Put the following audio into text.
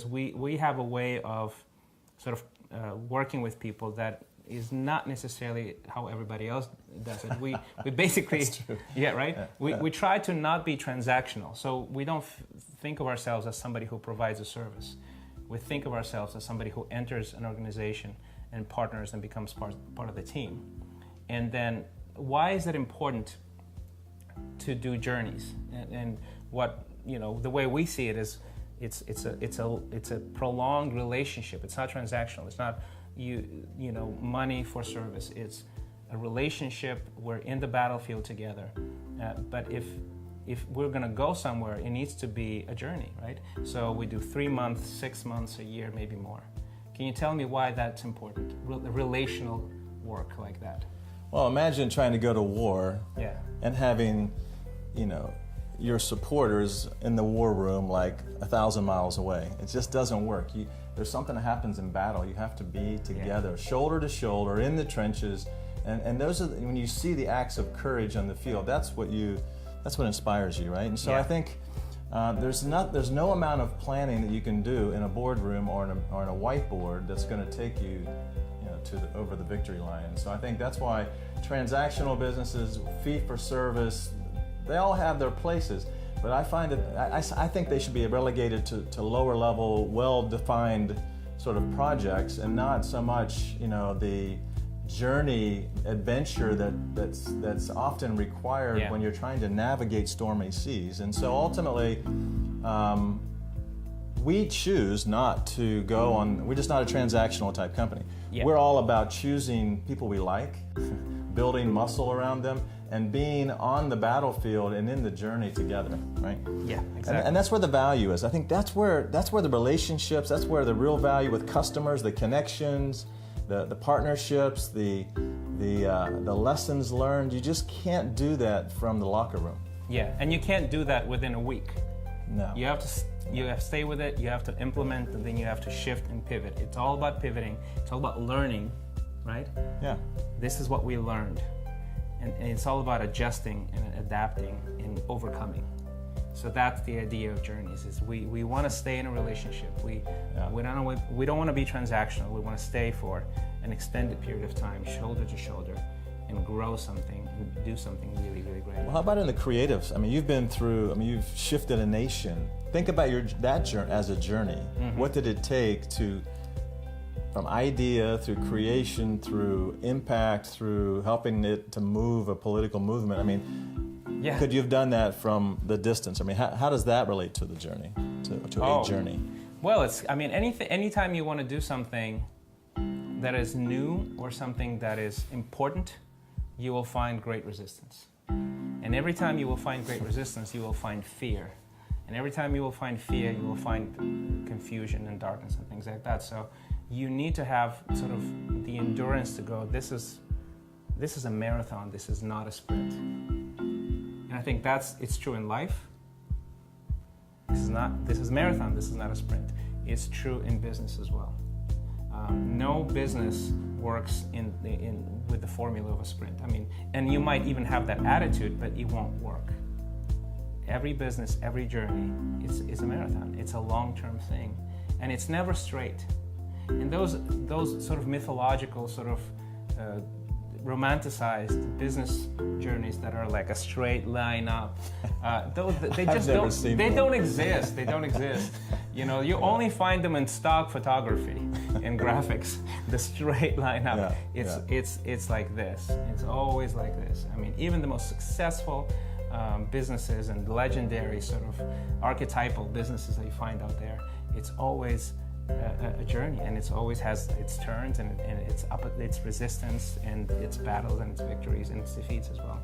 We have a way of sort of working with people that is not necessarily how everybody else does it. We basically, yeah, right? We try to not be transactional. So we don't think of ourselves as somebody who provides a service. We think of ourselves as somebody who enters an organization and partners and becomes part of the team. And then why is it important to do journeys? And what, the way we see it is it's a prolonged relationship. It's not transactional. It's not money for service. It's a relationship. We're in the battlefield together. But if we're going to go somewhere, it needs to be a journey, right? So we do 3 months, 6 months, a year, maybe more. Can you tell me why that's important? Relational work like that. Well, imagine trying to go to war and having, your supporters in the war room like 1,000 miles away. It just doesn't work. There's something that happens in battle. You have to be together, shoulder to shoulder, in the trenches, and those are when you see the acts of courage on the field. That's what inspires you, right? And so I think there's no amount of planning that you can do in a boardroom or on a whiteboard that's going to take you, over the victory line. And so I think that's why transactional businesses, fee for service, they all have their places. But I find that I think they should be relegated to lower level, well-defined sort of projects, and not so much, the journey adventure that's often required when you're trying to navigate stormy seas. And so ultimately, we choose not to go on. We're just not a transactional type company. We're all about choosing people we like, building muscle around them, and being on the battlefield and in the journey together, right? Yeah, exactly. And that's where the value is. I think that's where the relationships, that's where the real value with customers, the connections, the partnerships, the lessons learned. You just can't do that from the locker room. Yeah, and you can't do that within a week. No. You have to stay with it, you have to implement, and then you have to shift and pivot. It's all about pivoting. It's all about learning, right? Yeah. This is what we learned. And it's all about adjusting and adapting and overcoming. So that's the idea of journeys. Is we want to stay in a relationship. We don't want to be transactional. We want to stay for an extended period of time, shoulder to shoulder, and grow something and do something really, really great. Well, how about in the creatives? You've shifted a nation. Think about that journey as a journey. Mm-hmm. What did it take from idea through creation, through impact, through helping it to move a political movement? Could you have done that from the distance? How does that relate to the journey, to a journey? Well, anytime you want to do something that is new or something that is important, you will find great resistance. And every time you will find great resistance, you will find fear. And every time you will find fear, you will find confusion and darkness and things like that. So you need to have sort of the endurance to go, this is a marathon, this is not a sprint. And I think it's true in life. This is marathon, this is not a sprint. It's true in business as well. No business works with the formula of a sprint. And you might even have that attitude, but it won't work. Every business, every journey is a marathon. It's a long-term thing, and it's never straight. And those sort of mythological, sort of romanticized business journeys that are like a straight line up, they just don't exist. They don't exist. You only find them in stock photography, in graphics. The straight line up. It's like this. It's always like this. Even the most successful businesses and legendary sort of archetypal businesses that you find out there, it's always a journey, and it always has its turns and its resistance and its battles and its victories and its defeats as well.